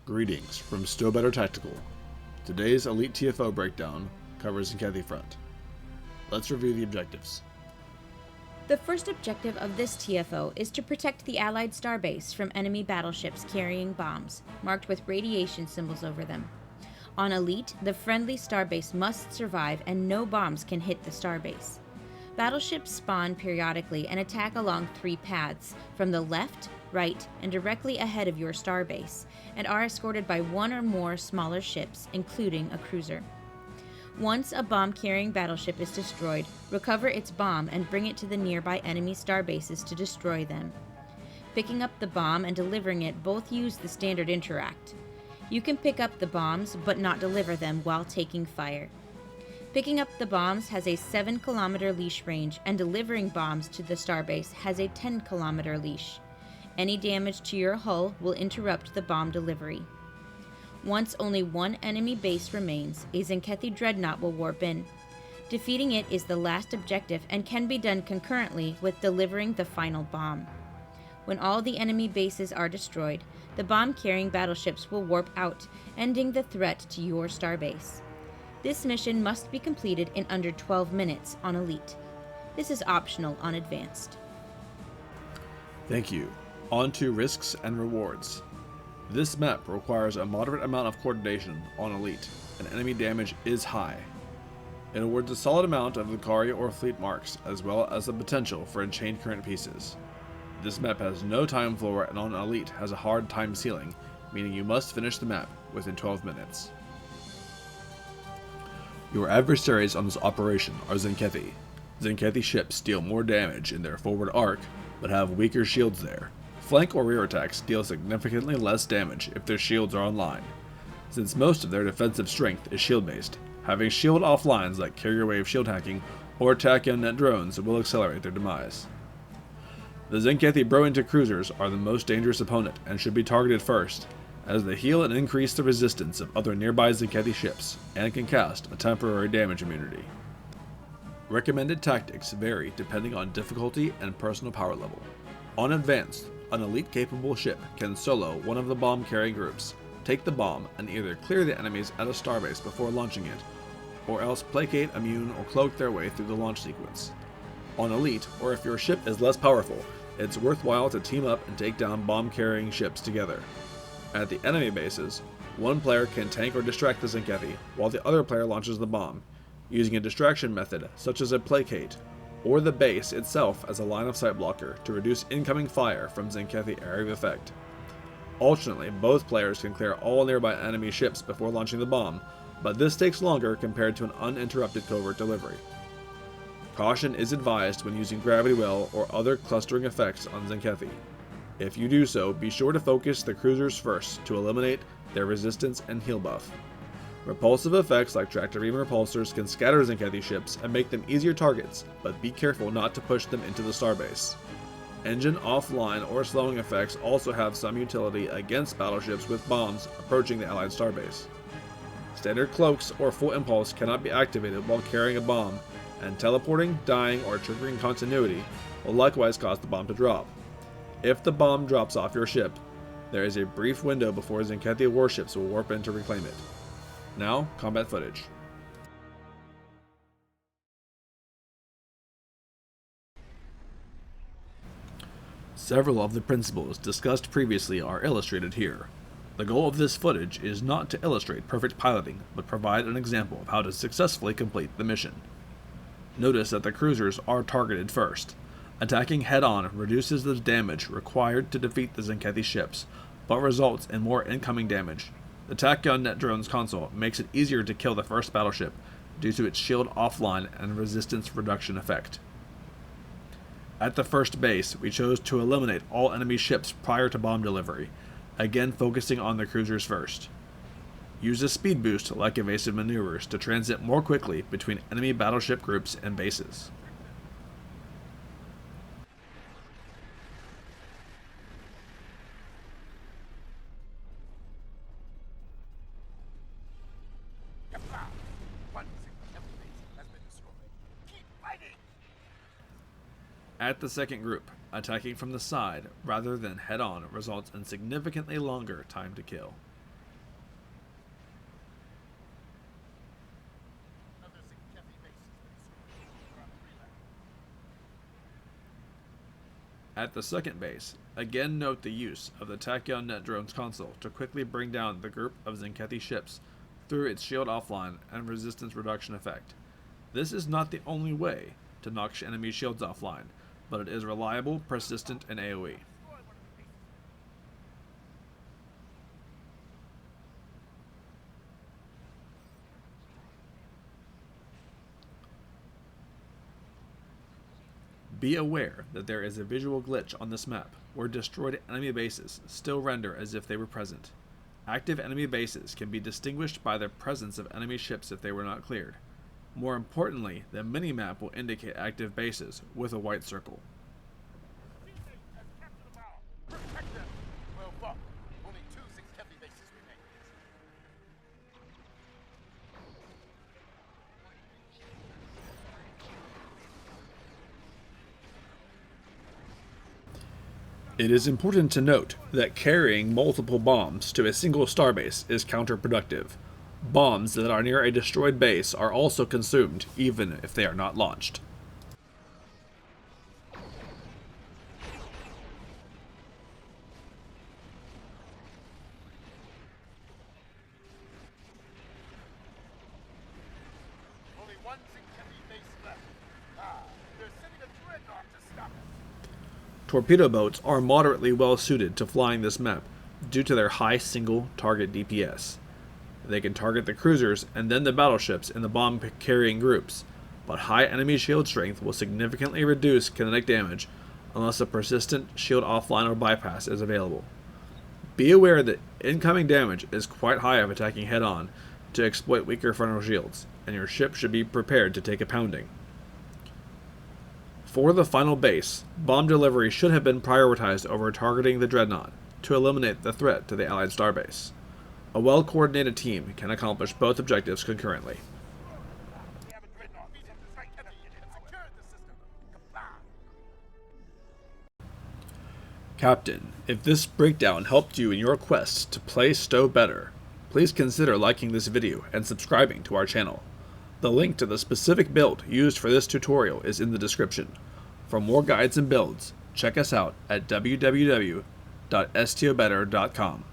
Greetings from STO Better Tactical. Today's Elite TFO breakdown covers Tzenkethi front. Let's review the objectives. The first objective of this TFO is to protect the Allied starbase from enemy battleships carrying bombs, marked with radiation symbols over them. On Elite, the friendly starbase must survive and no bombs can hit the starbase. Battleships spawn periodically and attack along 3 paths, from the left, right, and directly ahead of your starbase, and are escorted by 1 or more smaller ships, including a cruiser. Once a bomb-carrying battleship is destroyed, recover its bomb and bring it to the nearby enemy starbases to destroy them. Picking up the bomb and delivering it both use the standard interact. You can pick up the bombs, but not deliver them while taking fire. Picking up the bombs has a 7-kilometer leash range, and delivering bombs to the starbase has a 10-kilometer leash. Any damage to your hull will interrupt the bomb delivery. Once only 1 enemy base remains, a Tzenkethi dreadnought will warp in. Defeating it is the last objective and can be done concurrently with delivering the final bomb. When all the enemy bases are destroyed, the bomb-carrying battleships will warp out, ending the threat to your starbase. This mission must be completed in under 12 minutes on Elite. This is optional on Advanced. Thank you. On to risks and rewards. This map requires a moderate amount of coordination on Elite, and enemy damage is high. It awards a solid amount of Lucari or fleet marks, as well as the potential for enchained current pieces. This map has no time floor and on Elite has a hard time ceiling, meaning you must finish the map within 12 minutes. Your adversaries on this operation are Tzenkethi. Tzenkethi ships deal more damage in their forward arc, but have weaker shields there. Flank or rear attacks deal significantly less damage if their shields are online, since most of their defensive strength is shield-based. Having shield offlines like carrier wave shield hacking or tachyon-net drones will accelerate their demise. The Tzenkethi bro-into cruisers are the most dangerous opponent and should be targeted first, as they heal and increase the resistance of other nearby Tzenkethi ships, and can cast a temporary damage immunity. Recommended tactics vary depending on difficulty and personal power level. On Advanced, an Elite-capable ship can solo one of the bomb-carrying groups, take the bomb, and either clear the enemies at a starbase before launching it, or else placate, immune, or cloak their way through the launch sequence. On Elite, or if your ship is less powerful, it's worthwhile to team up and take down bomb-carrying ships together. At the enemy bases, one player can tank or distract the Tzenkethi, while the other player launches the bomb, using a distraction method such as a placate, or the base itself as a line-of-sight blocker to reduce incoming fire from Tzenkethi area of effect. Alternately, both players can clear all nearby enemy ships before launching the bomb, but this takes longer compared to an uninterrupted covert delivery. Caution is advised when using gravity well or other clustering effects on Tzenkethi. If you do so, be sure to focus the cruisers first to eliminate their resistance and heal buff. Repulsive effects like tractor beam repulsors can scatter Tzenkethi ships and make them easier targets, but be careful not to push them into the starbase. Engine offline or slowing effects also have some utility against battleships with bombs approaching the Allied starbase. Standard cloaks or full impulse cannot be activated while carrying a bomb, and teleporting, dying, or triggering continuity will likewise cause the bomb to drop. If the bomb drops off your ship, there is a brief window before Tzenkethi warships will warp in to reclaim it. Now, combat footage. Several of the principles discussed previously are illustrated here. The goal of this footage is not to illustrate perfect piloting, but provide an example of how to successfully complete the mission. Notice that the cruisers are targeted first. Attacking head-on reduces the damage required to defeat the Tzenkethi ships, but results in more incoming damage. The tachyon-net drone's console makes it easier to kill the first battleship due to its shield offline and resistance reduction effect. At the first base, we chose to eliminate all enemy ships prior to bomb delivery, again focusing on the cruisers first. Use a speed boost like evasive maneuvers to transit more quickly between enemy battleship groups and bases. At the second group, attacking from the side rather than head-on results in significantly longer time to kill. At the second base, again note the use of the Tachyon Net Drone's console to quickly bring down the group of Tzenkethi ships through its shield offline and resistance reduction effect. This is not the only way to knock enemy shields offline, but it is reliable, persistent, and AoE. Be aware that there is a visual glitch on this map, where destroyed enemy bases still render as if they were present. Active enemy bases can be distinguished by the presence of enemy ships if they were not cleared. More importantly, the minimap will indicate active bases with a white circle. It is important to note that carrying multiple bombs to a single starbase is counterproductive. Bombs that are near a destroyed base are also consumed, even if they are not launched. Only one Tzenkethi base left. They're sending a dreadnought to stop us. Torpedo boats are moderately well suited to flying this map due to their high single target DPS. They can target the cruisers and then the battleships in the bomb carrying groups, but high enemy shield strength will significantly reduce kinetic damage unless a persistent shield offline or bypass is available. Be aware that incoming damage is quite high if attacking head-on to exploit weaker frontal shields, and your ship should be prepared to take a pounding. For the final base, bomb delivery should have been prioritized over targeting the dreadnought to eliminate the threat to the Allied starbase. A well-coordinated team can accomplish both objectives concurrently. We have a dreadnought beat him to Tzenkethi and secured the system. Kablam! Captain, if this breakdown helped you in your quest to play STO better, please consider liking this video and subscribing to our channel. The link to the specific build used for this tutorial is in the description. For more guides and builds, check us out at www.stobetter.com.